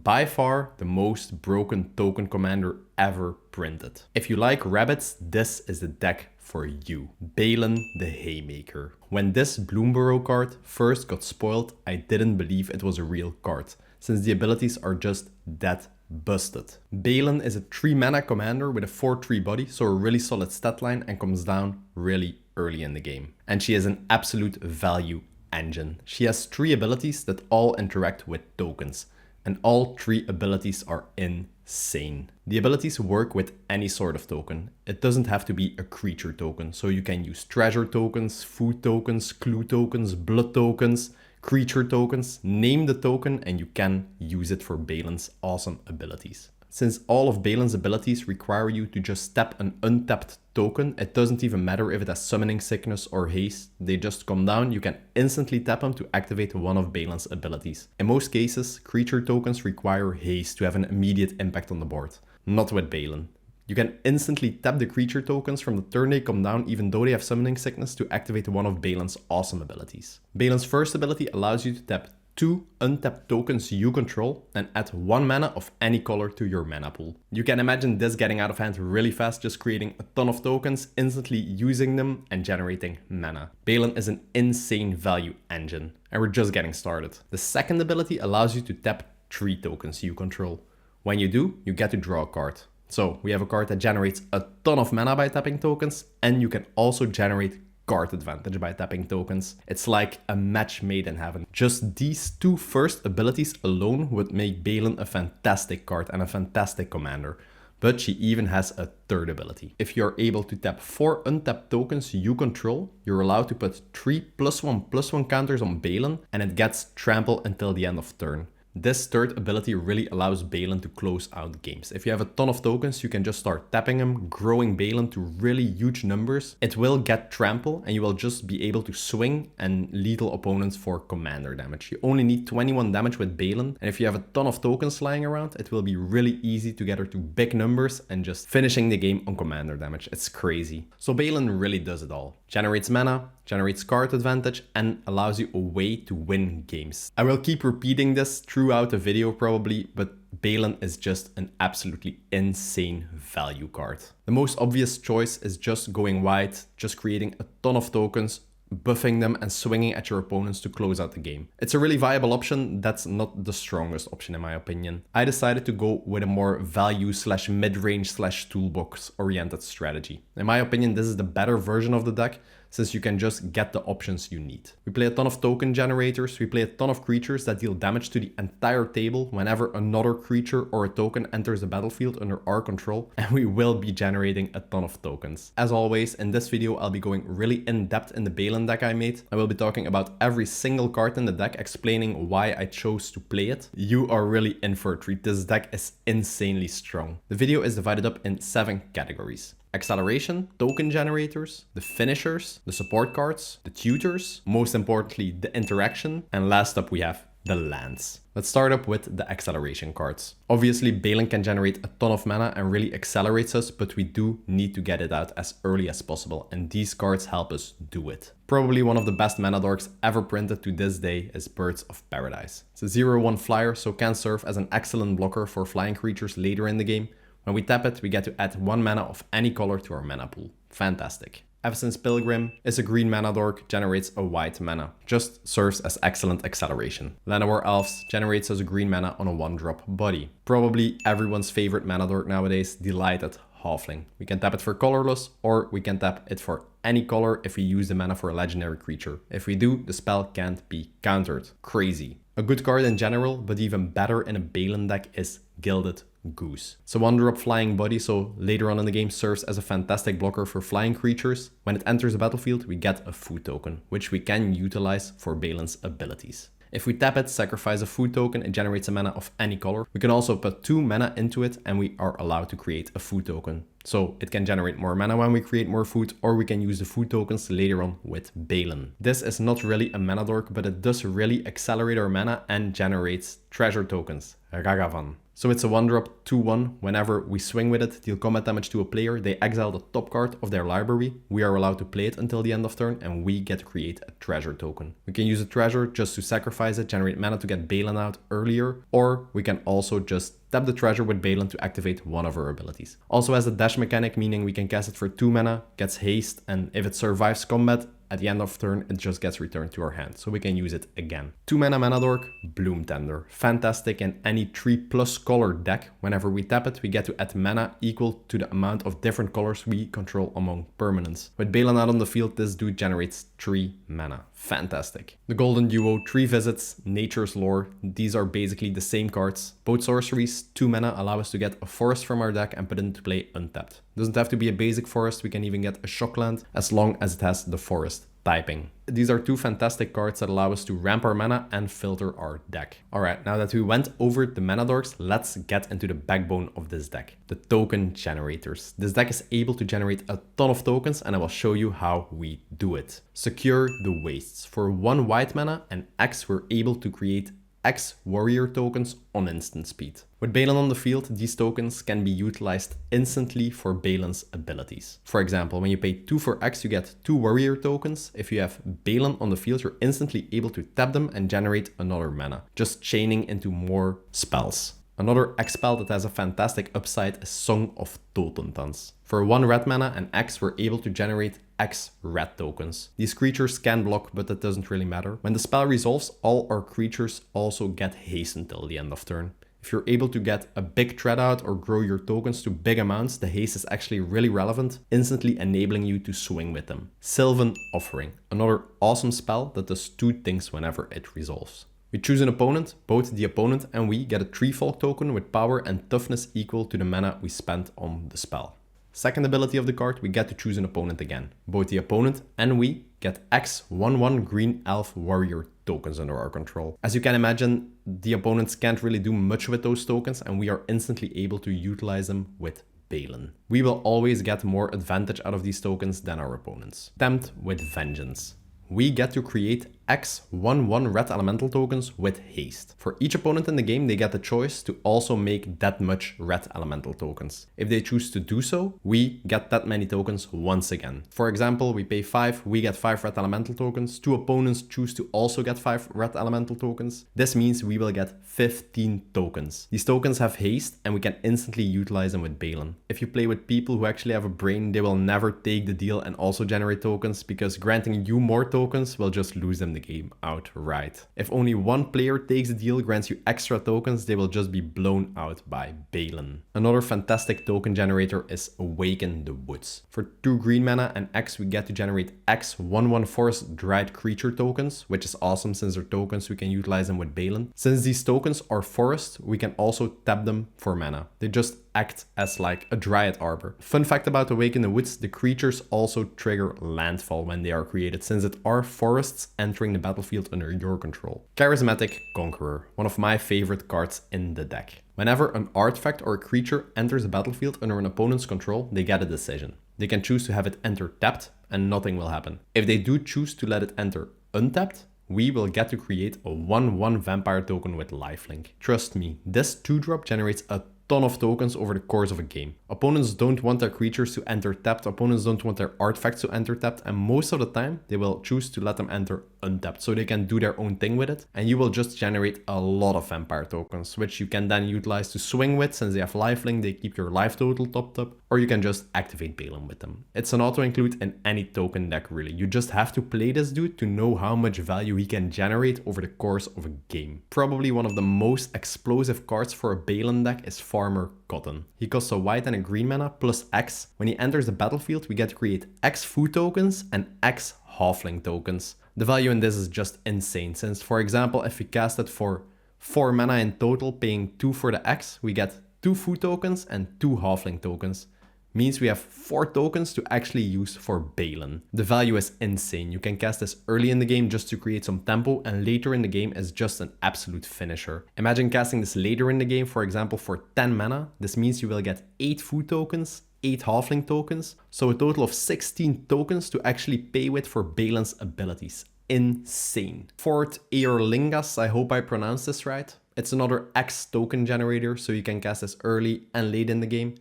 by far the most broken token commander ever printed. If you like rabbits, this is the deck for you. Baylen the Haymaker. When this Bloomburrow card first got spoiled, I didn't believe it was a real card, since the abilities are just that busted. Baylen is a 3 mana commander with a 4/3 body, so a really solid stat line, and comes down really early in the game. And she is an absolute value engine. She has 3 abilities that all interact with tokens, and all 3 abilities are insane. The abilities work with any sort of token. It doesn't have to be a creature token, so you can use treasure tokens, food tokens, clue tokens, blood tokens, creature tokens, name the token, and you can use it for Baylen's awesome abilities. Since all of Baylen's abilities require you to just tap an untapped token, it doesn't even matter if it has Summoning Sickness or Haste, they just come down, you can instantly tap them to activate one of Baylen's abilities. In most cases, creature tokens require Haste to have an immediate impact on the board. Not with Baylen. You can instantly tap the creature tokens from the turn they come down, even though they have Summoning Sickness, to activate one of Baylen's awesome abilities. Baylen's first ability allows you to tap 2 untapped tokens you control and add 1 mana of any color to your mana pool. You can imagine this getting out of hand really fast, just creating a ton of tokens, instantly using them and generating mana. Baylen is an insane value engine, and we're just getting started. The second ability allows you to tap 3 tokens you control. When you do, you get to draw a card. So we have a card that generates a ton of mana by tapping tokens, and you can also generate card advantage by tapping tokens. It's like a match made in heaven. Just these 2 first abilities alone would make Baylen a fantastic card and a fantastic commander. But she even has a third ability. If you're able to tap 4 untapped tokens you control, you're allowed to put 3 +1/+1 counters on Baylen, and it gets trample until the end of turn. This third ability really allows Baylen to close out games. If you have a ton of tokens, you can just start tapping them, growing Baylen to really huge numbers. It will get trample, and you will just be able to swing and lethal opponents for commander damage. You only need 21 damage with Baylen, and if you have a ton of tokens lying around, it will be really easy to get her to big numbers and just finishing the game on commander damage. It's crazy. So Baylen really does it all. Generates mana, generates card advantage, and allows you a way to win games. I will keep repeating this throughout the video probably, but Baylen is just an absolutely insane value card. The most obvious choice is just going wide, just creating a ton of tokens, buffing them and swinging at your opponents to close out the game. It's a really viable option. That's not the strongest option in my opinion. I decided to go with a more value/mid-range/toolbox oriented strategy. In my opinion, this is the better version of the deck, since you can just get the options you need. We play a ton of token generators, we play a ton of creatures that deal damage to the entire table whenever another creature or a token enters the battlefield under our control, and we will be generating a ton of tokens. As always, in this video I'll be going really in depth in the Baylen deck I made. I will be talking about every single card in the deck, explaining why I chose to play it. You are really in for a treat. This deck is insanely strong. The video is divided up in 7 categories. Acceleration, token generators, the finishers, the support cards, the tutors, most importantly the interaction, and last up we have the lands. Let's start up with the acceleration cards. Obviously Baylen can generate a ton of mana and really accelerates us, but we do need to get it out as early as possible, and these cards help us do it. Probably one of the best mana dorks ever printed to this day is Birds of Paradise. It's a 0/1 flyer, so can serve as an excellent blocker for flying creatures later in the game. When we tap it, we get to add 1 mana of any color to our mana pool. Fantastic. Avacyn's Pilgrim is a green mana dork, generates a white mana. Just serves as excellent acceleration. Llanowar Elves generates us a green mana on a 1-drop body. Probably everyone's favorite mana dork nowadays, Delighted Halfling. We can tap it for colorless, or we can tap it for any color if we use the mana for a legendary creature. If we do, the spell can't be countered. Crazy. A good card in general, but even better in a Baylen deck is Gilded Goose. It's a 1-drop flying body, so later on in the game serves as a fantastic blocker for flying creatures. When it enters the battlefield, we get a food token, which we can utilize for Baylen's abilities. If we tap it, sacrifice a food token, it generates a mana of any color. We can also put 2 mana into it, and we are allowed to create a food token. So it can generate more mana when we create more food, or we can use the food tokens later on with Baylen. This is not really a mana dork, but it does really accelerate our mana and generates treasure tokens, Ragavan. So it's a 1-drop 2/1. Whenever we swing with it, deal combat damage to a player, they exile the top card of their library. We are allowed to play it until the end of turn, and we get to create a treasure token. We can use a treasure just to sacrifice it, generate mana to get Baylen out earlier, or we can also just tap the treasure with Baylen to activate one of our abilities. Also has a dash mechanic, meaning we can cast it for 2 mana, gets haste, and if it survives combat, at the end of turn, it just gets returned to our hand, so we can use it again. 2 mana Mana Dork, Bloom Tender. Fantastic in any 3+ color deck. Whenever we tap it, we get to add mana equal to the amount of different colors we control among permanents. With Baylen out on the field, this dude generates 3 mana. Fantastic. The Golden Duo, 3 visits, Nature's Lore. These are basically the same cards. Both sorceries, 2 mana, allow us to get a forest from our deck and put it into play untapped. Doesn't have to be a basic forest, we can even get a shockland as long as it has the forest typing. These are 2 fantastic cards that allow us to ramp our mana and filter our deck. Alright, now that we went over the mana dorks, let's get into the backbone of this deck, the token generators. This deck is able to generate a ton of tokens, and I will show you how we do it. Secure the wastes. For 1 white mana and X, we're able to create X warrior tokens on instant speed. With Baylen on the field, these tokens can be utilized instantly for Baylen's abilities. For example, when you pay 2 for X, you get 2 warrior tokens. If you have Baylen on the field, you're instantly able to tap them and generate another mana, just chaining into more spells. Another X spell that has a fantastic upside is Song of Totentans. For 1 red mana and X, we're able to generate X red tokens. These creatures can block, but that doesn't really matter. When the spell resolves, all our creatures also get haste until the end of turn. If you're able to get a big threat out or grow your tokens to big amounts, the haste is actually really relevant, instantly enabling you to swing with them. Sylvan Offering, another awesome spell that does 2 things whenever it resolves. We choose an opponent, both the opponent and we get a Treefolk token with power and toughness equal to the mana we spent on the spell. Second ability of the card, we get to choose an opponent again. Both the opponent and we get X 1/1 green elf warrior tokens under our control. As you can imagine, the opponents can't really do much with those tokens, and we are instantly able to utilize them with Baylen. We will always get more advantage out of these tokens than our opponents. Tempt with Vengeance. We get to create X 1/1 red elemental tokens with haste. For each opponent in the game, they get the choice to also make that much red elemental tokens. If they choose to do so, we get that many tokens once again. For example, we pay 5, we get 5 red elemental tokens. 2 opponents choose to also get 5 red elemental tokens. This means we will get 15 tokens. These tokens have haste and we can instantly utilize them with Baylen. If you play with people who actually have a brain, they will never take the deal and also generate tokens, because granting you more tokens will just lose them the game outright. If only 1 player takes the deal, grants you extra tokens, they will just be blown out by Baylen. Another fantastic token generator is Awaken the Woods. For 2 green mana and X, we get to generate X 1/1 forest dried creature tokens, which is awesome since they're tokens, we can utilize them with Baylen. Since these tokens are forest, we can also tap them for mana. They just act as like a Dryad Arbor. Fun fact about Awaken the Woods, the creatures also trigger landfall when they are created, since it are forests entering the battlefield under your control. Charismatic Conqueror, one of my favorite cards in the deck. Whenever an artifact or a creature enters the battlefield under an opponent's control, they get a decision. They can choose to have it enter tapped and nothing will happen. If they do choose to let it enter untapped, we will get to create a 1/1 vampire token with lifelink. Trust me, this 2-drop generates a ton of tokens over the course of a game. Opponents don't want their creatures to enter tapped, opponents don't want their artifacts to enter tapped, and most of the time they will choose to let them enter untapped so they can do their own thing with it, and you will just generate a lot of vampire tokens, which you can then utilize to swing with. Since they have lifelink, they keep your life total topped up, or you can just activate Baylen with them. It's an auto-include in any token deck really. You just have to play this dude to know how much value he can generate over the course of a game. Probably one of the most explosive cards for a Baylen deck is Farmer Cotton. He costs a white and a green mana plus X. When he enters the battlefield, we get to create X food tokens and X halfling tokens. The value in this is just insane, since for example, if we cast it for 4 mana in total, paying 2 for the X, we get 2 food tokens and 2 halfling tokens. Means we have 4 tokens to actually use for Baylen. The value is insane. You can cast this early in the game just to create some tempo, and later in the game is just an absolute finisher. Imagine casting this later in the game, for example for 10 mana. This means you will get 8 food tokens, 8 halfling tokens, so a total of 16 tokens to actually pay with for Baylen's abilities. Insane. Fort Eorlingas, I hope I pronounced this right. It's another X token generator, so you can cast this early and late in the game.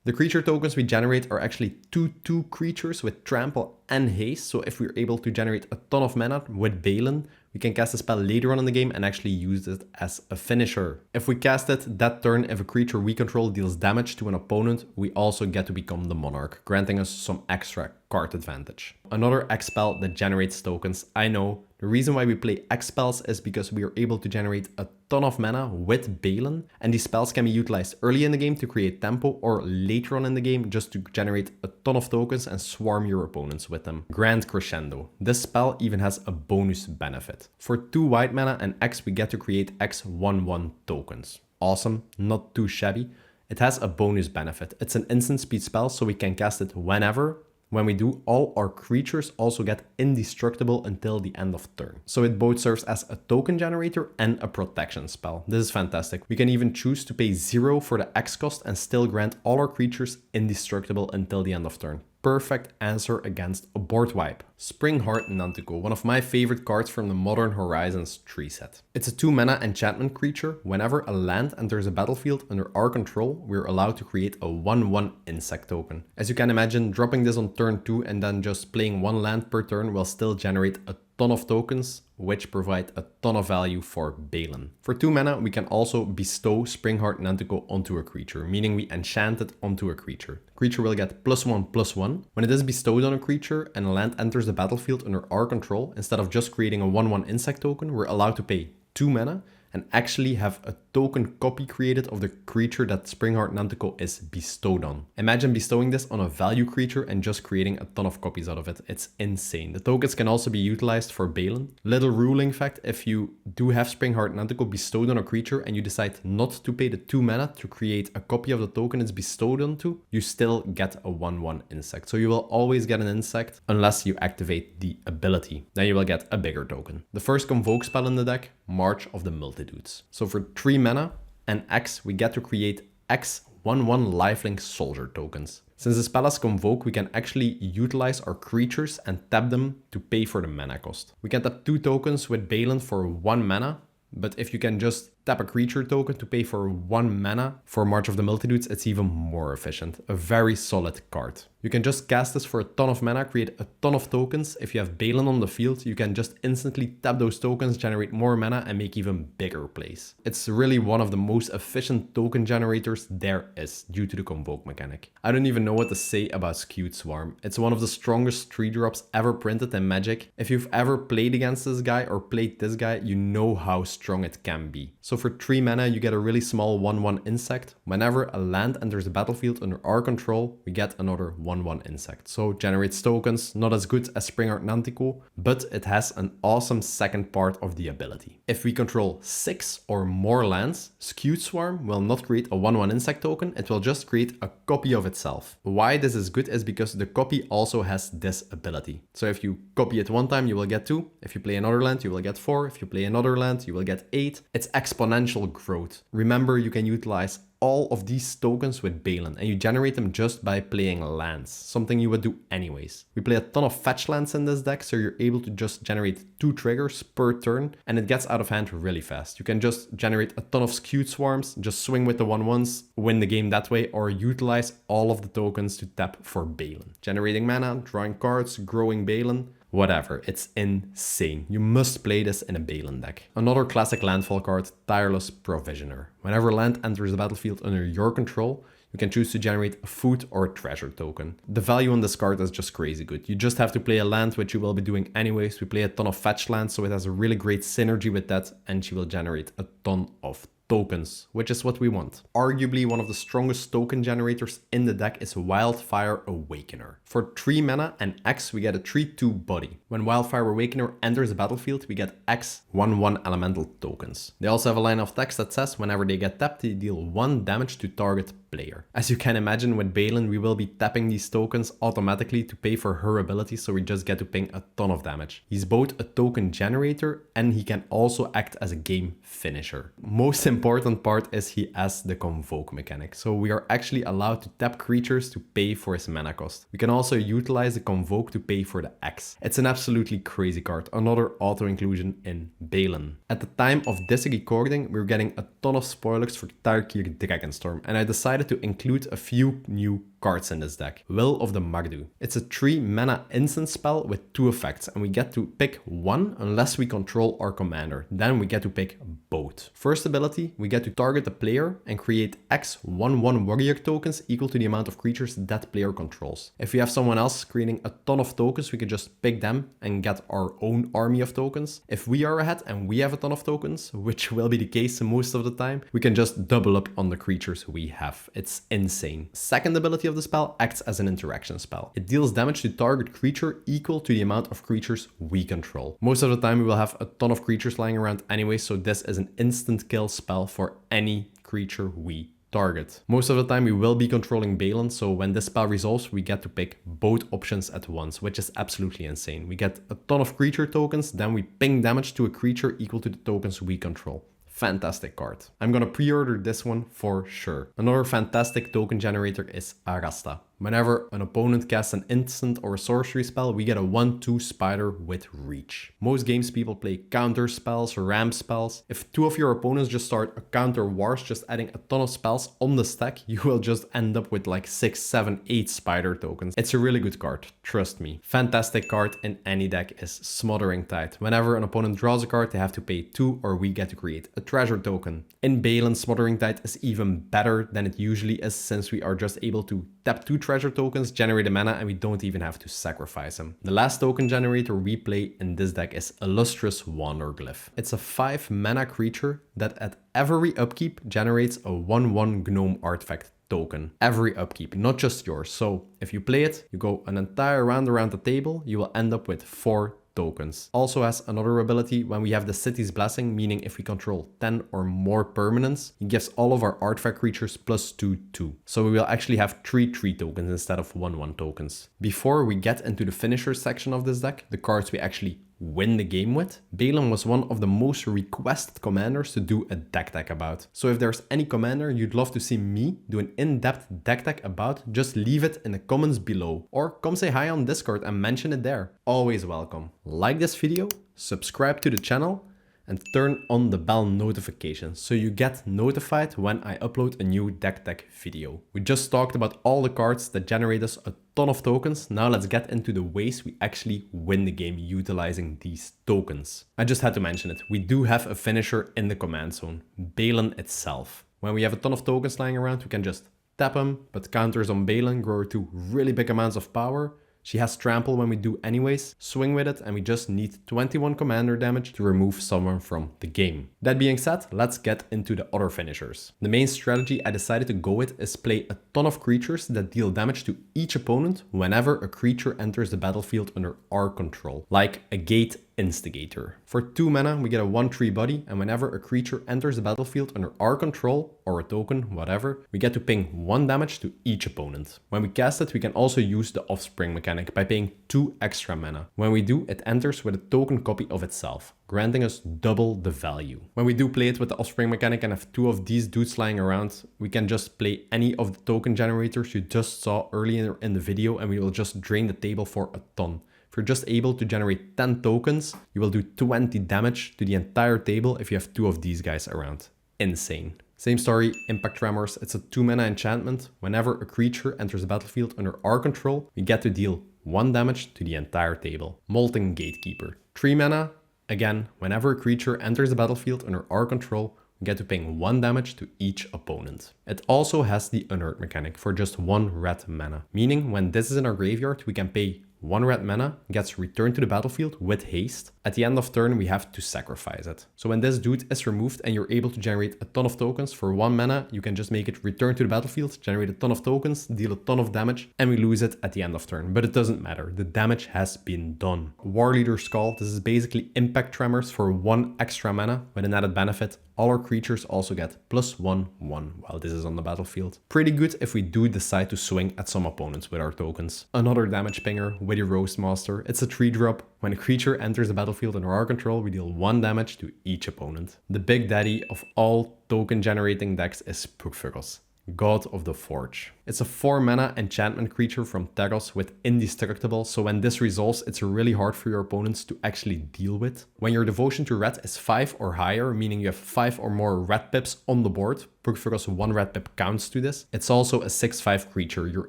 The creature tokens we generate are actually 2/2 creatures with trample and haste, so if we're able to generate a ton of mana with Baylen, we can cast a spell later on in the game and actually use it as a finisher. If we cast it that turn, if a creature we control deals damage to an opponent, we also get to become the monarch, granting us some extra card advantage. Another X spell that generates tokens. I know, the reason why we play X spells is because we are able to generate a ton of mana with Baylen, and these spells can be utilized early in the game to create tempo or later on in the game just to generate a ton of tokens and swarm your opponents with them. Grand Crescendo. This spell even has a bonus benefit. For 2 white mana and X, we get to create X 1/1 tokens. Awesome, not too shabby. It has a bonus benefit. It's an instant speed spell, so we can cast it whenever. When we do, all our creatures also get indestructible until the end of turn. So it both serves as a token generator and a protection spell. This is fantastic. We can even choose to pay 0 for the X cost and still grant all our creatures indestructible until the end of turn. Perfect answer against a board wipe. Springheart Nantico, one of my favorite cards from the Modern Horizons 3 set. It's a 2 mana enchantment creature. Whenever a land enters a battlefield under our control, we're allowed to create a 1/1 insect token. As you can imagine, dropping this on turn 2 and then just playing 1 land per turn will still generate a ton of tokens, which provide a ton of value for Baylen. For 2 mana, we can also bestow Springheart Nantico onto a creature, meaning we enchant it onto a creature. The creature will get +1/+1. When it is bestowed on a creature and a land enters the battlefield under our control, instead of just creating a 1/1 insect token, we're allowed to pay 2 mana and actually have a token copy created of the creature that Springheart Nantico is bestowed on. Imagine bestowing this on a value creature and just creating a ton of copies out of it. It's insane. The tokens can also be utilized for Baylen. Little ruling fact, if you do have Springheart Nantico bestowed on a creature and you decide not to pay the 2 mana to create a copy of the token it's bestowed onto, you still get a 1/1 insect. So you will always get an insect unless you activate the ability. Then you will get a bigger token. The first convoke spell in the deck, March of the Multitudes. So for 3 mana and X, we get to create X 1/1 lifelink soldier tokens. Since the spell has convoke, we can actually utilize our creatures and tap them to pay for the mana cost. We can tap 2 tokens with Baylen for 1 mana, but if you can just tap a creature token to pay for 1 mana for March of the Multitudes, it's even more efficient. A very solid card. You can just cast this for a ton of mana, create a ton of tokens. If you have Baylen on the field, you can just instantly tap those tokens, generate more mana, and make even bigger plays. It's really one of the most efficient token generators there is, due to the convoke mechanic. I don't even know what to say about Skewed Swarm. It's one of the strongest 3-drops ever printed in Magic. If you've ever played against this guy or played this guy, you know how strong it can be. So for 3 mana, you get a really small 1/1 insect. Whenever a land enters the battlefield under our control, we get another 1/1 insect. So generates tokens, not as good as Springheart Nantico, but it has an awesome second part of the ability. If we control 6 or more lands, Skewed Swarm will not create a 1/1 insect token, it will just create a copy of itself. Why this is good is because the copy also has this ability. So if you copy it 1 time, you will get 2. If you play another land, you will get 4. If you play another land, you will get 8. It's exponential growth. Remember, you can utilize all of these tokens with Baylen, and you generate them just by playing lands, something you would do anyways. We play a ton of fetch lands in this deck, so you're able to just generate 2 triggers per turn, and it gets out of hand really fast. You can just generate a ton of Skewed Swarms, just swing with the 1/1s, win the game that way, or utilize all of the tokens to tap for Baylen. Generating mana, drawing cards, growing Baylen. Whatever, it's insane. You must play this in a Baylen deck. Another classic landfall card, Tireless Provisioner. Whenever land enters the battlefield under your control, you can choose to generate a food or a treasure token. The value on this card is just crazy good. You just have to play a land, which you will be doing anyways. We play a ton of fetch lands, so it has a really great synergy with that, and she will generate a ton of tokens, which is what we want. Arguably one of the strongest token generators in the deck is Wildfire Awakener. For 3 mana and X, we get a 3/2 body. When Wildfire Awakener enters the battlefield, we get X 1/1 elemental tokens. They also have a line of text that says whenever they get tapped, they deal 1 damage to target player. As you can imagine, with Baylen, we will be tapping these tokens automatically to pay for her ability, so we just get to ping a ton of damage. He's both a token generator and he can also act as a game finisher. Most important part is he has the convoke mechanic, so we are actually allowed to tap creatures to pay for his mana cost. We can also utilize the convoke to pay for the X. It's an absolutely crazy card, another auto inclusion in Baylen. At the time of this recording, we're getting a ton of spoilers for Tarkir Dragonstorm, and I decided to include a few new cards in this deck. Will of the Mardu. It's a 3 mana instant spell with 2 effects, and we get to pick one unless we control our commander. Then we get to pick both. First ability, we get to target the player and create X 1/1 warrior tokens equal to the amount of creatures that player controls. If we have someone else creating a ton of tokens, we can just pick them and get our own army of tokens. If we are ahead and we have a ton of tokens, which will be the case most of the time, we can just double up on the creatures we have. It's insane. Second ability of the spell acts as an interaction spell. It deals damage to target creature equal to the amount of creatures we control. Most of the time we will have a ton of creatures lying around anyway, so this is an instant kill spell for any creature we target. Most of the time we will be controlling Baylen, so when this spell resolves, we get to pick both options at once, which is absolutely insane. We get a ton of creature tokens, then we ping damage to a creature equal to the tokens we control. Fantastic card. I'm gonna pre-order this one for sure. Another fantastic token generator is Arasta. Whenever an opponent casts an instant or a sorcery spell, we get a 1/2 spider with reach. Most games people play counter spells or ramp spells. If 2 of your opponents just start a counter wars, just adding a ton of spells on the stack, you will just end up with like 6, 7, 8 spider tokens. It's a really good card, trust me. Fantastic card in any deck is Smothering Tide. Whenever an opponent draws a card, they have to pay 2 or we get to create a treasure token. In Baylen, Smothering Tide is even better than it usually is, since we are just able to tap 2 treasure tokens, generate a mana, and we don't even have to sacrifice them. The last token generator we play in this deck is Illustrious Wanderglyph. It's a 5 mana creature that at every upkeep generates a 1/1 gnome artifact token. Every upkeep, not just yours. So if you play it, you go an entire round around the table, you will end up with 4 tokens. Also has another ability when we have the City's Blessing, meaning if we control 10 or more permanents, it gives all of our artifact creatures +2/2. So we will actually have 3/3 tokens instead of 1/1 tokens. Before we get into the finisher section of this deck, the cards we actually win the game with, Baylen was one of the most requested commanders to do a deck tech about. So if there's any commander you'd love to see me do an in-depth deck tech about, just leave it in the comments below, or come say hi on Discord and mention it there. Always welcome. Like this video, subscribe to the channel, and turn on the bell notification so you get notified when I upload a new deck tech video. We just talked about all the cards that generate us a ton of tokens. Now let's get into the ways we actually win the game utilizing these tokens. I just had to mention it. We do have a finisher in the command zone, Baylen itself. When we have a ton of tokens lying around, we can just tap them, but counters on Baylen grow to really big amounts of power. She has trample when we do anyways, swing with it, and we just need 21 commander damage to remove someone from the game. That being said, let's get into the other finishers. The main strategy I decided to go with is play a ton of creatures that deal damage to each opponent whenever a creature enters the battlefield under our control, like a Gate Instigator. For 2 mana, we get a 1/3 body, and whenever a creature enters the battlefield under our control, or a token, whatever, we get to ping 1 damage to each opponent. When we cast it, we can also use the Offspring mechanic by paying 2 extra mana. When we do, it enters with a token copy of itself, granting us double the value. When we do play it with the Offspring mechanic and have 2 of these dudes lying around, we can just play any of the token generators you just saw earlier in the video, and we will just drain the table for a ton. If you're just able to generate 10 tokens, you will do 20 damage to the entire table if you have 2 of these guys around. Insane. Same story, Impact Tremors. It's a 2 mana enchantment. Whenever a creature enters the battlefield under our control, we get to deal 1 damage to the entire table. Molten Gatekeeper. 3 mana. Again, whenever a creature enters the battlefield under our control, we get to ping 1 damage to each opponent. It also has the Unhurt mechanic for just 1 red mana, meaning when this is in our graveyard, we can pay 1 red mana, gets returned to the battlefield with haste. At the end of turn, we have to sacrifice it. So when this dude is removed and you're able to generate a ton of tokens for 1 mana, you can just make it return to the battlefield, generate a ton of tokens, deal a ton of damage, and we lose it at the end of turn. But it doesn't matter, the damage has been done. War Leader Skull, this is basically impact tremors for 1 extra mana with an added benefit. All our creatures also get +1/1 while this is on the battlefield. Pretty good if we do decide to swing at some opponents with our tokens. Another damage pinger, Witty Roastmaster. It's a 3-drop. When a creature enters the battlefield under our control, we deal 1 damage to each opponent. The big daddy of all token generating decks is Pugfuggles, God of the Forge. It's a 4 mana enchantment creature from Taros with indestructible, so when this resolves, it's really hard for your opponents to actually deal with. When your devotion to red is 5 or higher, meaning you have 5 or more red pips on the board, Pugfuggles 1 red pip counts to this. It's also a 6/5 creature you're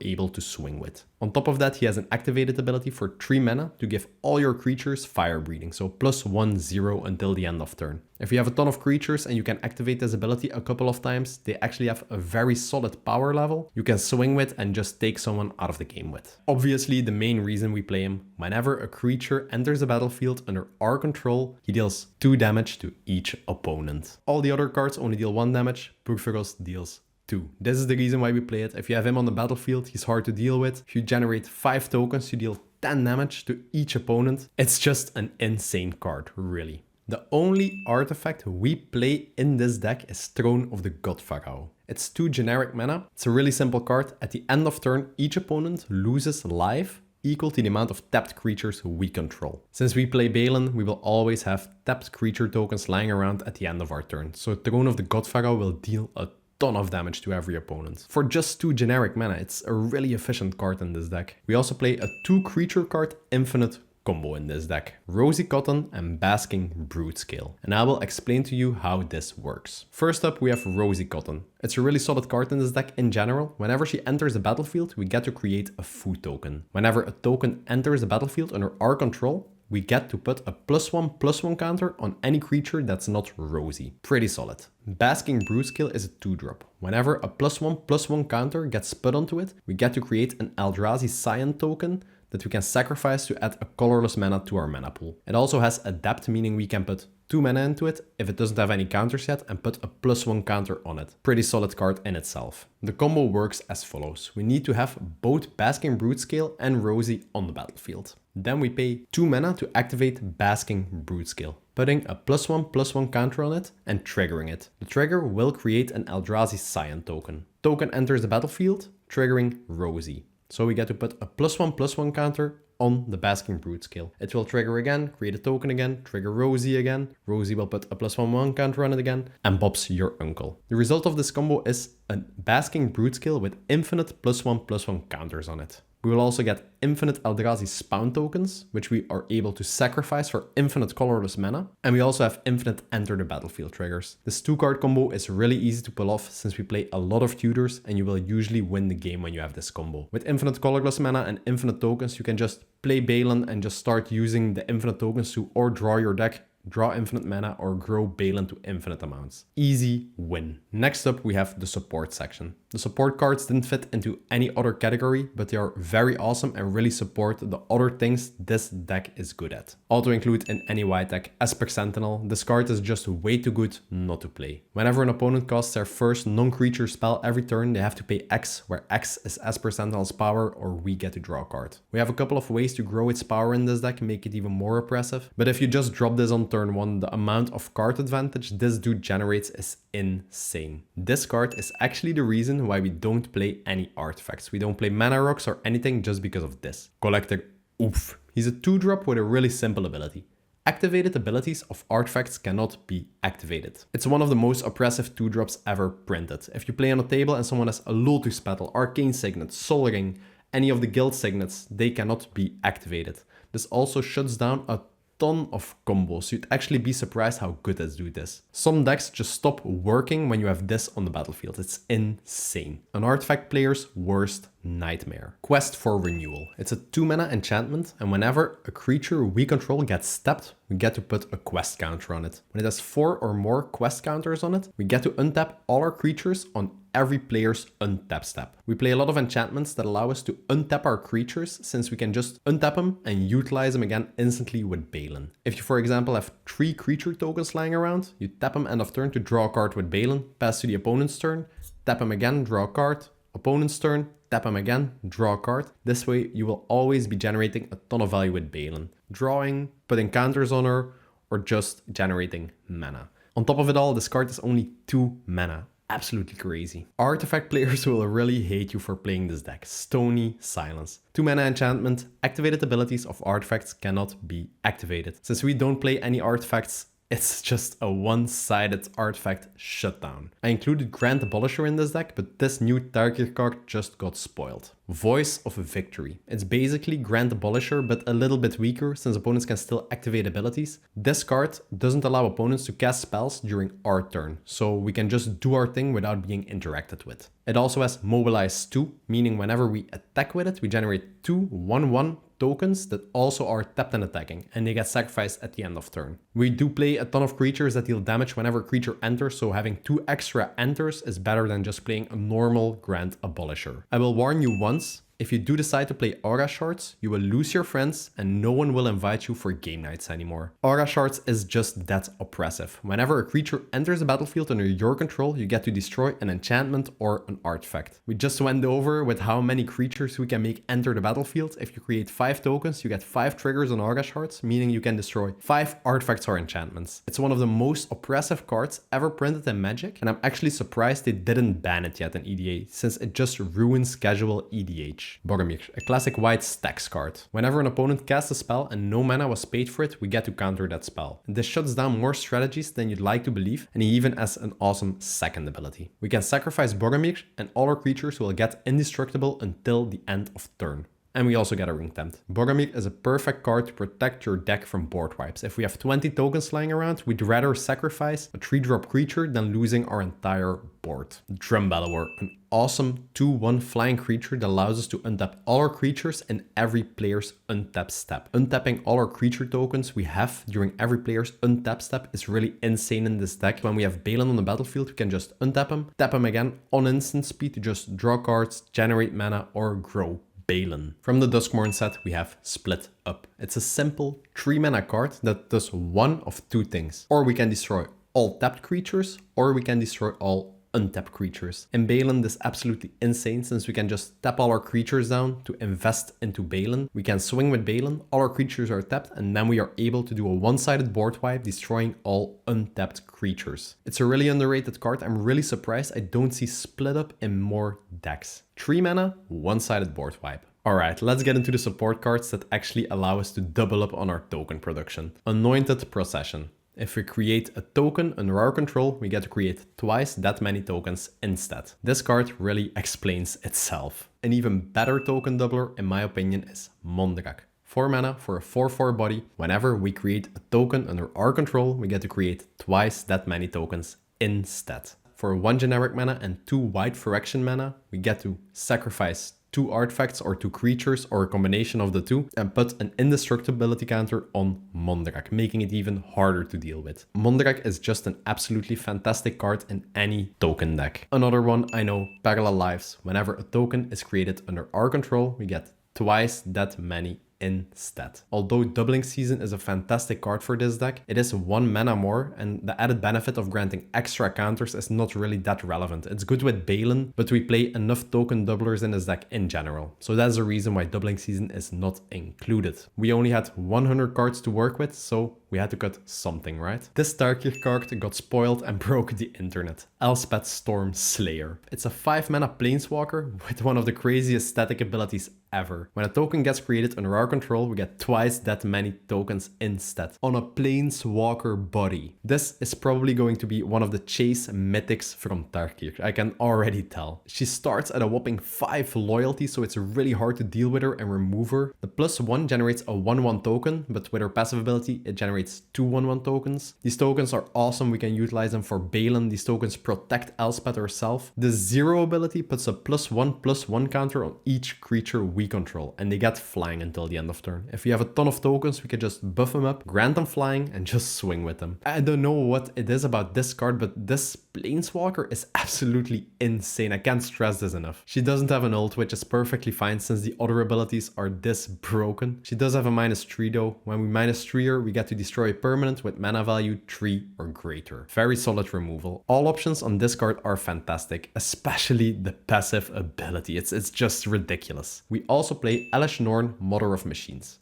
able to swing with. On top of that, he has an activated ability for 3 mana to give all your creatures fire breathing, so +1/0 until the end of turn. If you have a ton of creatures and you can activate this ability a couple of times, they actually have a very solid power level you can swing with and just take someone out of the game with. Obviously, the main reason we play him, whenever a creature enters the battlefield under our control, he deals 2 damage to each opponent. All the other cards only deal 1 damage, Pugfuggles deals 2. This is the reason why we play it. If you have him on the battlefield, he's hard to deal with. If you generate 5 tokens, you deal 10 damage to each opponent. It's just an insane card, really. The only artifact we play in this deck is Throne of the God Pharaoh. It's 2 generic mana. It's a really simple card. At the end of turn, each opponent loses life equal to the amount of tapped creatures we control. Since we play Baylen, we will always have tapped creature tokens lying around at the end of our turn. So Throne of the God Pharaoh will deal a ton of damage to every opponent. For just 2 generic mana, it's a really efficient card in this deck. We also play a 2 creature card infinite combo in this deck, Rosy Cotton and Basking Broodscale, and I will explain to you how this works. First up, we have Rosy Cotton. It's a really solid card in this deck in general. Whenever she enters the battlefield, we get to create a food token. Whenever a token enters the battlefield under our control, we get to put a +1/+1 counter on any creature that's not Rosy. Pretty solid. Basking Broodscale is a 2-drop. Whenever a +1/+1 counter gets put onto it, we get to create an Eldrazi Cyan token that we can sacrifice to add a colorless mana to our mana pool. It also has Adapt, meaning we can put 2 mana into it if it doesn't have any counters yet and put a +1 counter on it. Pretty solid card in itself. The combo works as follows. We need to have both Basking Broodscale and Rosy on the battlefield. Then we pay 2 mana to activate Basking Broodscale, putting a +1/+1 counter on it and triggering it. The trigger will create an Eldrazi Cyan token. Token enters the battlefield, triggering Rosy. So we get to put a +1/+1 counter on the Basking Broodscale. It will trigger again, create a token again, trigger Rosy again. Rosy will put a +1/+1 counter on it again, and Bob's your uncle. The result of this combo is a Basking Broodscale with infinite +1/+1 counters on it. We will also get infinite Eldrazi spawn tokens, which we are able to sacrifice for infinite colorless mana. And we also have infinite enter the battlefield triggers. This 2-card combo is really easy to pull off since we play a lot of tutors and you will usually win the game when you have this combo. With infinite colorless mana and infinite tokens, you can just play Baylen and just start using the infinite tokens to or draw your deck, draw infinite mana, or grow Baylen to infinite amounts. Easy win. Next up, we have the support section. The support cards didn't fit into any other category, but they are very awesome and really support the other things this deck is good at. Auto-include in any white deck, Esper Sentinel. This card is just way too good not to play. Whenever an opponent casts their first non-creature spell every turn, they have to pay X, where X is Esper Sentinel's power, or we get to draw a card. We have a couple of ways to grow its power in this deck and make it even more oppressive, but if you just drop this on turn 1, the amount of card advantage this dude generates is insane. This card is actually the reason why we don't play any artifacts. We don't play mana rocks or anything just because of this. Collector Oof. He's a 2-drop with a really simple ability. Activated abilities of artifacts cannot be activated. It's one of the most oppressive 2-drops ever printed. If you play on a table and someone has a Lotus Petal, Arcane Signet, Sol Ring, any of the guild signets, they cannot be activated. This also shuts down a ton of combos. You'd actually be surprised how good this dude is. Some decks just stop working when you have this on the battlefield. It's insane. An artifact player's worst Nightmare. Quest for Renewal. It's a 2-mana enchantment, and whenever a creature we control gets stepped, we get to put a quest counter on it. When it has 4 or more quest counters on it, we get to untap all our creatures on every player's untap step. We play a lot of enchantments that allow us to untap our creatures, since we can just untap them and utilize them again instantly with Baylen. If you, for example, have 3 creature tokens lying around, you tap them end of turn to draw a card with Baylen, pass to the opponent's turn, tap them again, draw a card, opponent's turn, tap them again, draw a card. This way you will always be generating a ton of value with Baylen. Drawing, putting counters on her, or just generating mana. On top of it all, this card is only 2 mana. Absolutely crazy. Artifact players will really hate you for playing this deck. Stony Silence. 2 mana enchantment. Activated abilities of artifacts cannot be activated. Since we don't play any artifacts, it's just a one-sided artifact shutdown. I included Grand Abolisher in this deck, but this new Tarkir card just got spoiled. Voice of Victory. It's basically Grand Abolisher, but a little bit weaker, since opponents can still activate abilities. This card doesn't allow opponents to cast spells during our turn, so we can just do our thing without being interacted with. It also has Mobilize 2, meaning whenever we attack with it, we generate 2 1/1 tokens that also are tapped and attacking, and they get sacrificed at the end of turn. We do play a ton of creatures that deal damage whenever a creature enters, so having 2 extra enters is better than just playing a normal Grand Abolisher. I will warn you once, if you do decide to play Aura Shards, you will lose your friends and no one will invite you for game nights anymore. Aura Shards is just that oppressive. Whenever a creature enters the battlefield under your control, you get to destroy an enchantment or an artifact. We just went over with how many creatures we can make enter the battlefield. If you create 5 tokens, you get 5 triggers on Aura Shards, meaning you can destroy 5 artifacts or enchantments. It's one of the most oppressive cards ever printed in Magic, and I'm actually surprised they didn't ban it yet in EDA, since it just ruins casual EDH. Boromir, a classic white stacks card. Whenever an opponent casts a spell and no mana was paid for it, we get to counter that spell. This shuts down more strategies than you'd like to believe, and he even has an awesome second ability. We can sacrifice Boromir and all our creatures will get indestructible until the end of turn. And we also get a Ring Tempt. Boromir is a perfect card to protect your deck from board wipes. If we have 20 tokens lying around, we'd rather sacrifice a 3-drop creature than losing our entire board. Drumbellower, an awesome 2/1 flying creature that allows us to untap all our creatures in every player's untap step. Untapping all our creature tokens we have during every player's untap step is really insane in this deck. When we have Baylen on the battlefield, we can just untap him, tap him again on instant speed to just draw cards, generate mana, or grow Baylen. From the Duskmourn set, we have Split Up. It's a simple 3-mana card that does one of 2 things. Or we can destroy all tapped creatures, or we can destroy all untapped creatures. In Baylen, this is absolutely insane, since we can just tap all our creatures down to invest into Baylen. We can swing with Baylen, all our creatures are tapped, and then we are able to do a one-sided board wipe, destroying all untapped creatures. It's a really underrated card. I'm really surprised I don't see Split Up in more decks. 3 mana, one-sided board wipe. Alright, let's get into the support cards that actually allow us to double up on our token production. Anointed Procession. If we create a token under our control, we get to create twice that many tokens instead. This card really explains itself. An even better token doubler, in my opinion, is Mondrak. 4 mana for a 4/4 body. Whenever we create a token under our control, we get to create twice that many tokens instead. For 1 generic mana and 2 white Phyrexian mana, we get to sacrifice 2 artifacts or 2 creatures or a combination of the 2 and put an indestructibility counter on Mondrak, making it even harder to deal with. Mondrak is just an absolutely fantastic card in any token deck. Another one, I know, Parallel Lives. Whenever a token is created under our control, we get twice that many instead. Although Doubling Season is a fantastic card for this deck, it is 1 mana more, and the added benefit of granting extra counters is not really that relevant. It's good with Baylen, but we play enough token doublers in this deck in general. So that's the reason why Doubling Season is not included. We only had 100 cards to work with, so we had to cut something, right? This Tarkir card got spoiled and broke the internet. Elspeth Storm Slayer. It's a 5 mana planeswalker with one of the craziest static abilities ever. When a token gets created under our control, we get twice that many tokens instead on a planeswalker body. This is probably going to be one of the chase mythics from Tarkir. I can already tell. She starts at a whopping 5 loyalty, so it's really hard to deal with her and remove her. The +1 generates a 1/1 token, but with her passive ability, it generates generates 2 1/1 tokens. These tokens are awesome. We can utilize them for Baylen. These tokens protect Elspeth herself. The 0 ability puts a +1/+1 counter on each creature we control, and they get flying until the end of turn. If we have a ton of tokens, we can just buff them up, grant them flying, and just swing with them. I don't know what it is about this card, but this Planeswalker is absolutely insane. I can't stress this enough. She doesn't have an ult, which is perfectly fine since the other abilities are this broken. She does have a -3 though. When we -3 her, we get to destroy a permanent with mana value 3 or greater. Very solid removal. All options on this card are fantastic, especially the passive ability. It's just ridiculous. We also play Elesh Norn, Mother of Machines.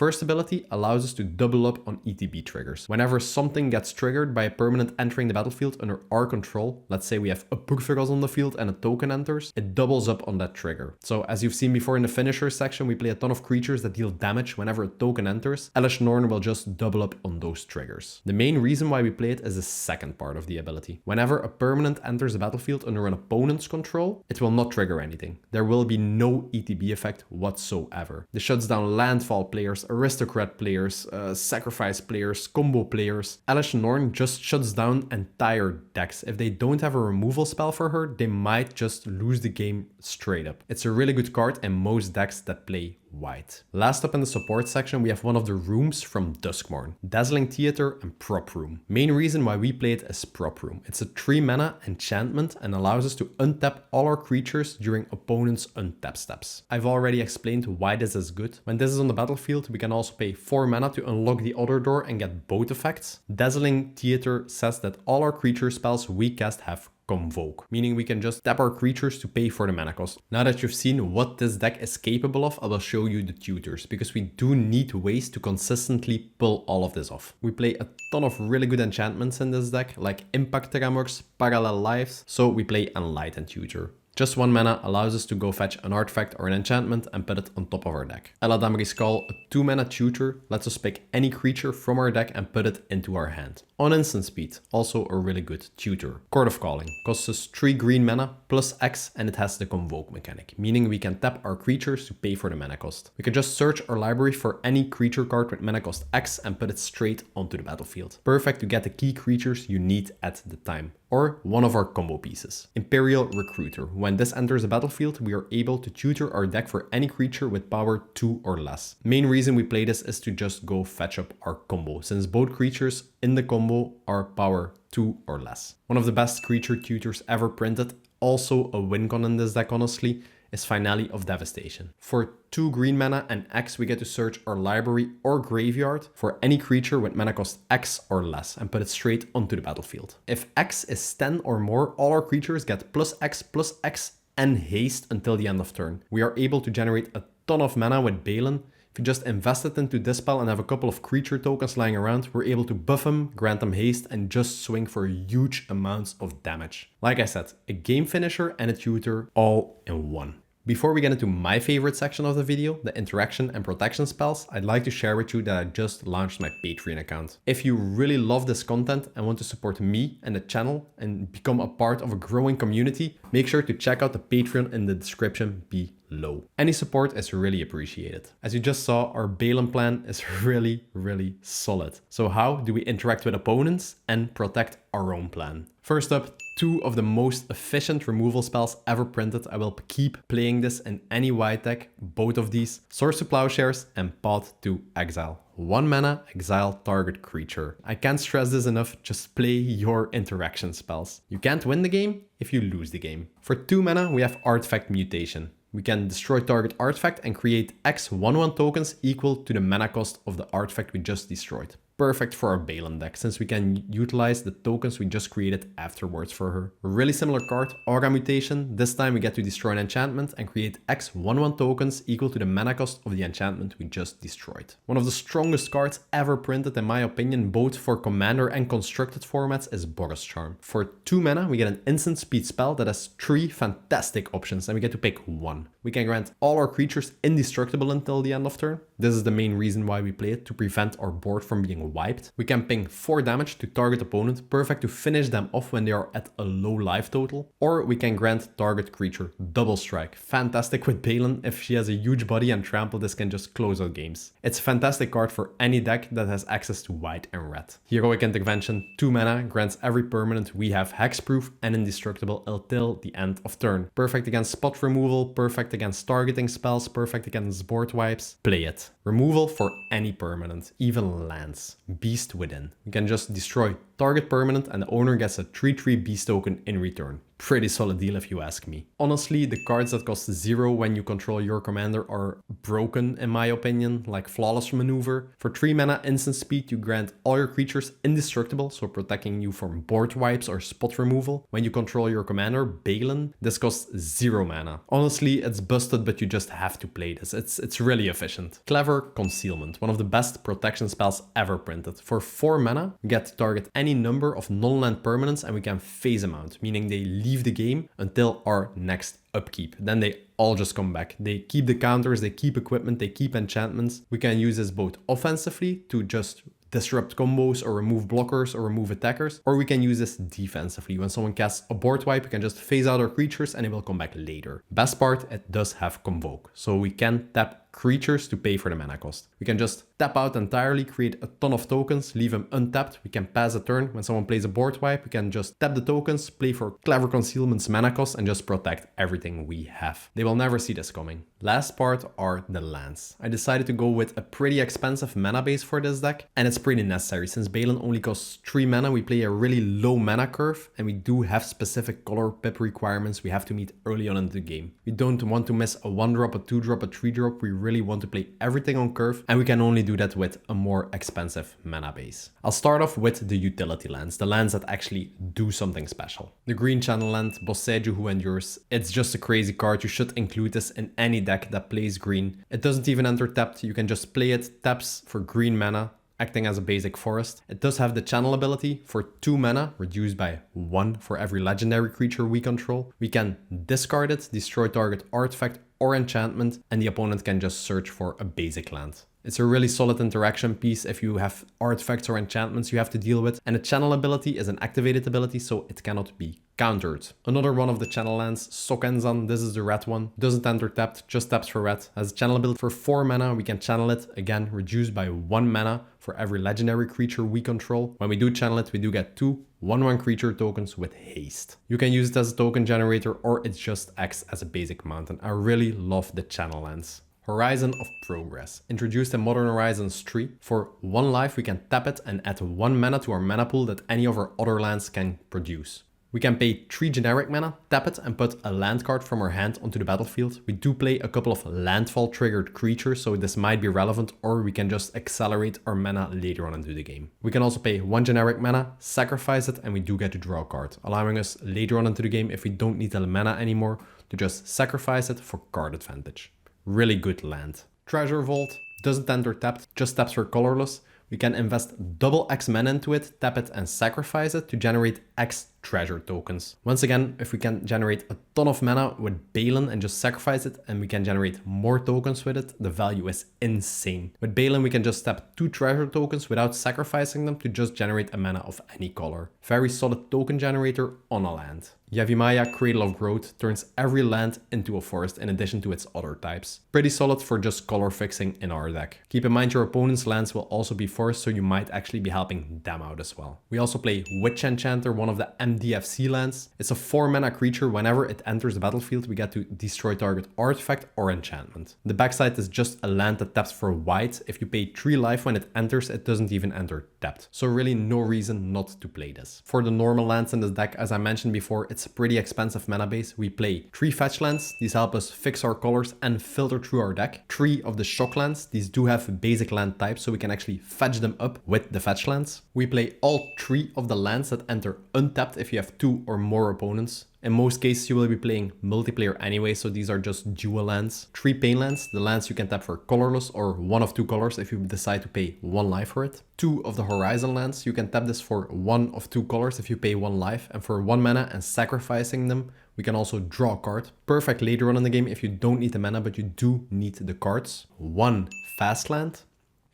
First ability allows us to double up on ETB triggers. Whenever something gets triggered by a permanent entering the battlefield under our control, let's say we have a Purphoros on the field and a token enters, it doubles up on that trigger. So as you've seen before in the finisher section, we play a ton of creatures that deal damage whenever a token enters. Elesh Norn will just double up on those triggers. The main reason why we play it is the second part of the ability. Whenever a permanent enters the battlefield under an opponent's control, it will not trigger anything. There will be no ETB effect whatsoever. This shuts down landfall players, aristocrat players, sacrifice players, combo players. Elesh Norn just shuts down entire decks. If they don't have a removal spell for her, they might just lose the game straight up. It's a really good card in most decks that play white. Last up in the support section, we have one of the rooms from Duskmourn, Dazzling Theater and Prop Room. Main reason why we play it is Prop Room. It's a 3 mana enchantment and allows us to untap all our creatures during opponents' untap steps. I've already explained why this is good. When this is on the battlefield, we can also pay 4 mana to unlock the other door and get both effects. Dazzling Theater says that all our creature spells we cast have Convoke, meaning we can just tap our creatures to pay for the mana cost. Now that you've seen what this deck is capable of, I will show you the tutors, because we do need ways to consistently pull all of this off. We play a ton of really good enchantments in this deck, like Impact Tremors, Parallel Lives, so we play Enlightened Tutor. Just 1 mana allows us to go fetch an artifact or an enchantment and put it on top of our deck. Eladamri's Call, a 2 mana tutor, lets us pick any creature from our deck and put it into our hand. On instant speed, also a really good tutor. Court of Calling costs us 3 green mana plus X, and it has the Convoke mechanic, meaning we can tap our creatures to pay for the mana cost. We can just search our library for any creature card with mana cost X and put it straight onto the battlefield. Perfect to get the key creatures you need at the time, or one of our combo pieces. Imperial Recruiter. When this enters the battlefield, we are able to tutor our deck for any creature with power 2 or less. Main reason we play this is to just go fetch up our combo, since both creatures in the combo are power 2 or less. One of the best creature tutors ever printed, also a win con in this deck honestly, is Finale of Devastation. For 2 green mana and X, we get to search our library or graveyard for any creature with mana cost X or less and put it straight onto the battlefield. If X is 10 or more, all our creatures get plus X and haste until the end of turn. We are able to generate a ton of mana with Baylen. If you just invest it into this spell and have a couple of creature tokens lying around, we're able to buff them, grant them haste, and just swing for huge amounts of damage. Like I said, a game finisher and a tutor all in one. Before we get into my favorite section of the video, the interaction and protection spells, I'd like to share with you that I just launched my Patreon account. If you really love this content and want to support me and the channel and become a part of a growing community, make sure to check out the Patreon in the description below. Any support is really appreciated. As you just saw, our Baylen plan is really solid. So how do we interact with opponents and protect our own plan? First up, 2 of the most efficient removal spells ever printed. I will keep playing this in any white deck, both of these. Swords to Plowshares and Path to Exile. 1 mana, exile target creature. I can't stress this enough, just play your interaction spells. You can't win the game if you lose the game. For 2 mana, we have Artifact Mutation. We can destroy target artifact and create X 1/1 tokens equal to the mana cost of the artifact we just destroyed. Perfect for our Baylen deck, since we can utilize the tokens we just created afterwards for her. A really similar card, Aura Mutation. This time we get to destroy an enchantment and create X 1/1 tokens equal to the mana cost of the enchantment we just destroyed. One of the strongest cards ever printed in my opinion, both for commander and constructed formats, is Boros Charm. For 2 mana, we get an instant speed spell that has 3 fantastic options and we get to pick 1. We can grant all our creatures indestructible until the end of turn. This is the main reason why we play it, to prevent our board from being getting wiped. We can ping 4 damage to target opponent, perfect to finish them off when they are at a low life total. Or we can grant target creature double strike. Fantastic with Baylen. If she has a huge body and trample, this can just close out games. It's a fantastic card for any deck that has access to white and red. Heroic Intervention, 2 mana, grants every permanent we have hexproof and indestructible until the end of turn. Perfect against spot removal, perfect against targeting spells, perfect against board wipes. Play it. Removal for any permanent, even lands. Beast Within. You can just destroy target permanent and the owner gets a 3/3 beast token in return. Pretty solid deal if you ask me. Honestly, the cards that cost 0 when you control your commander are broken in my opinion, like Flawless Maneuver. For 3 mana instant speed, you grant all your creatures indestructible, so protecting you from board wipes or spot removal. When you control your commander, Baylen, this costs 0 mana. Honestly, it's busted, but you just have to play this. It's really efficient. Clever Concealment, one of the best protection spells ever printed. For 4 mana, we get to target any number of non-land permanents and we can phase them out, meaning they leave the game until our next upkeep. Then they all just come back. They keep the counters, they keep equipment, they keep enchantments. We can use this both offensively to just disrupt combos or remove blockers or remove attackers, or we can use this defensively. When someone casts a board wipe, we can just phase out our creatures and it will come back later. Best part, it does have Convoke, so we can tap creatures to pay for the mana cost. We can just tap out entirely, create a ton of tokens, leave them untapped. We can pass a turn. When someone plays a board wipe, we can just tap the tokens, play for Clever Concealment's mana cost, and just protect everything we have. They will never see this coming. Last part are the lands. I decided to go with a pretty expensive mana base for this deck, and it's pretty necessary. Since Baylen only costs 3 mana, we play a really low mana curve, and we do have specific color pip requirements we have to meet early on in the game. We don't want to miss a 1-drop, a 2-drop, a 3-drop. We really want to play everything on curve, and we can only do that with a more expensive mana base. I'll start off with the utility lands, the lands that actually do something special. The green channel land, Boseiju Who Endures. It's just a crazy card. You should include this in any deck that plays green. It doesn't even enter tapped. You can just play it, taps for green mana, acting as a basic forest. It does have the channel ability for 2 mana, reduced by 1 for every legendary creature we control. We can discard it, destroy target artifact or enchantment, and the opponent can just search for a basic land. It's a really solid interaction piece if you have artifacts or enchantments you have to deal with, and the channel ability is an activated ability, so it cannot be countered. Another one of the channel lands, Sokenzan, this is the red one, doesn't enter tapped, just taps for red, has a channel ability for 4 mana, we can channel it, again reduced by 1 mana for every legendary creature we control. When we do channel it, we do get 2 1/1 creature tokens with haste. You can use it as a token generator, or it just acts as a basic mountain. I really love the channel lands. Horizon of Progress, introduced in Modern Horizons 3. For 1 life, we can tap it and add 1 mana to our mana pool that any of our other lands can produce. We can pay 3 generic mana, tap it, and put a land card from our hand onto the battlefield. We do play a couple of landfall triggered creatures, so this might be relevant, or we can just accelerate our mana later on into the game. We can also pay 1 generic mana, sacrifice it, and we do get to draw a card, allowing us later on into the game, if we don't need the mana anymore, to just sacrifice it for card advantage. Really good land. Treasure Vault, doesn't enter tapped, just taps for colorless. We can invest double X mana into it, tap it and sacrifice it to generate X treasure tokens. Once again, if we can generate a ton of mana with Baylen and just sacrifice it, and we can generate more tokens with it, the value is insane. With Baylen, we can just tap 2 treasure tokens without sacrificing them to just generate a mana of any color. Very solid token generator on a land. Yavimaya, Cradle of Growth, turns every land into a forest in addition to its other types. Pretty solid for just color fixing in our deck. Keep in mind your opponent's lands will also be forests, so you might actually be helping them out as well. We also play Witch Enchanter, one of the MDFC lands. It's a 4 mana creature. Whenever it enters the battlefield, we get to destroy target artifact or enchantment. The backside is just a land that taps for white. If you pay 3 life when it enters, it doesn't even enter tapped. So really no reason not to play this. For the normal lands in this deck, as I mentioned before, it's a pretty expensive mana base. We play 3 fetch lands. These help us fix our colors and filter through our deck. 3 of the shock lands. These do have basic land types, so we can actually fetch them up with the fetch lands. We play all 3 of the lands that enter untapped if you have 2 or more opponents. In most cases, you will be playing multiplayer anyway, so these are just dual lands. 3 pain lands, the lands you can tap for colorless or 1 of 2 colors if you decide to pay 1 life for it. 2 of the Horizon lands, you can tap this for 1 of 2 colors if you pay 1 life, and for 1 mana and sacrificing them, we can also draw a card. Perfect later on in the game if you don't need the mana, but you do need the cards. 1 fast land.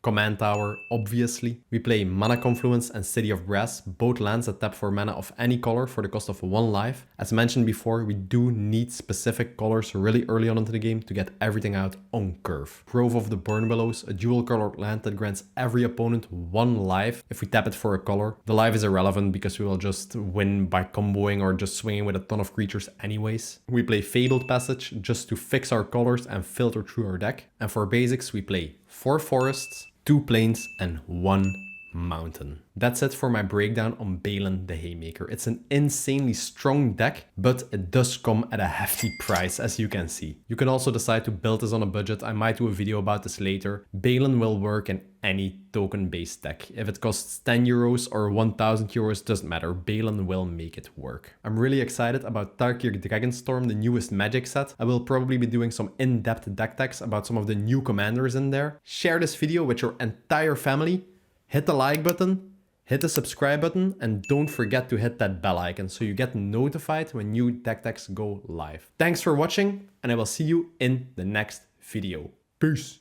Command Tower, obviously. We play Mana Confluence and City of Brass, both lands that tap for mana of any color for the cost of 1 life. As mentioned before, we do need specific colors really early on into the game to get everything out on curve. Grove of the Burn Billows, a dual colored land that grants every opponent 1 life if we tap it for a color. The life is irrelevant because we will just win by comboing or just swinging with a ton of creatures anyways. We play Fabled Passage just to fix our colors and filter through our deck. And for basics, we play 4 forests, 2 plains and 1 mountain. That's it for my breakdown on Baylen the Haymaker. It's an insanely strong deck, but it does come at a hefty price, as you can see. You can also decide to build this on a budget. I might do a video about this later. Baylen will work in any token-based deck. If it costs 10 euros or 1000 euros, doesn't matter. Baylen will make it work. I'm really excited about Tarkir Dragonstorm, the newest Magic set. I will probably be doing some in-depth deck techs about some of the new commanders in there. Share this video with your entire family. Hit the like button, hit the subscribe button, and don't forget to hit that bell icon so you get notified when new deck techs go live. Thanks for watching, and I will see you in the next video. Peace!